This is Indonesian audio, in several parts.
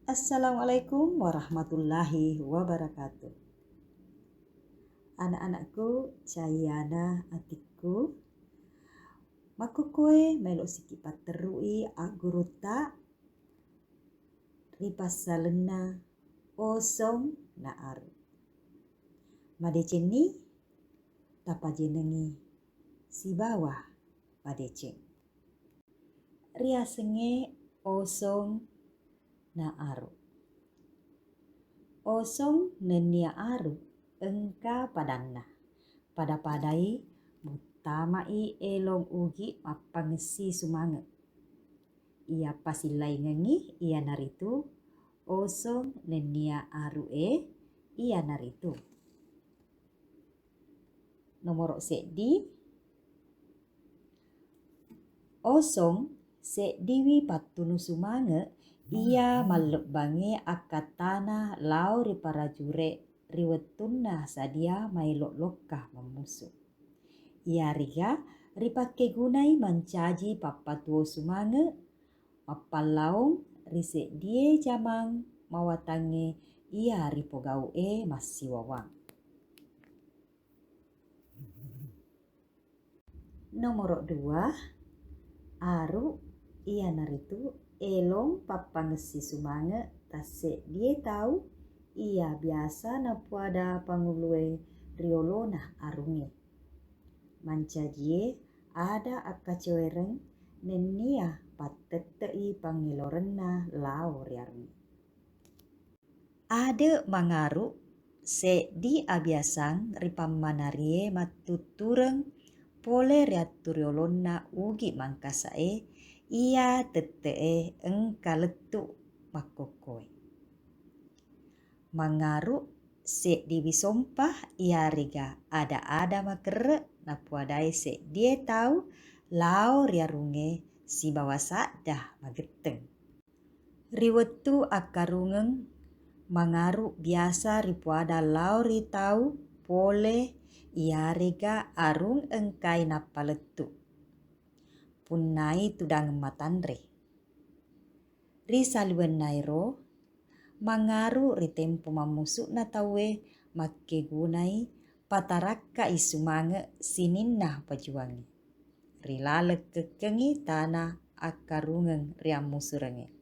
Assalamualaikum warahmatullahi wabarakatuh. Anak-anakku, Cayana atikku, makukoe melo siki paterui aguru ta ripasalena osong na aru. Madeceni tapajenengi si bawah padeceng. Riasenge osong na aru. Osong nenia aru engka padanna. Pada-padai mutamai elong ugi mapangesi sumange. Ia pasilai ngengi ia naritu osong nenia aru ia naritu. Nomor sedi osong se diwi patunu sumange ia maluk bange akatana lau riparajure riwetunna sadia mailok lokah memusu. Ia riga ripake gunai mancaji papatuo sumange mapalaung rise die jamang mawatange ia ripogau masiwawang. Nomor 2 aru ia naritu elong papangesi sumange tase die tahu ia biasa napuada pangulue riolona arunge. Mancajie ada akacoereng nenia patetei pangilorenna lau riarunge. Ade mangaru se di abiasang ripamanarie matutureng pole riaturiolonna ugi mangkasae ia tetee engka letu makokoe. Mangaru se diwisompah ia riga ada makere napuadai se die tahu lau riarunge si bawa sadah mageteng. Riwetu akarungeng mangaru biasa ripuada lau ri tahu pole ia riga arung engkai napaletu. Punai tudang matandre. Risaluen nairo mangaru ritempo mamusuk na tawe make gunai pataraka isumange sininna pajuangi. Rilale kekengi tanah akarungeng riamusurenge.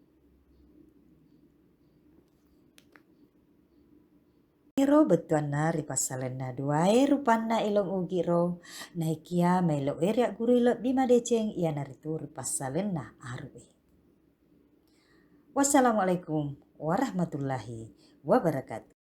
Iro betuana ripasalena duae rupanna elong ugi ro naikia melo eria gurilo bima deceng ia naritu ripasalena arue. Wassalamualaikum warahmatullahi wabarakatuh.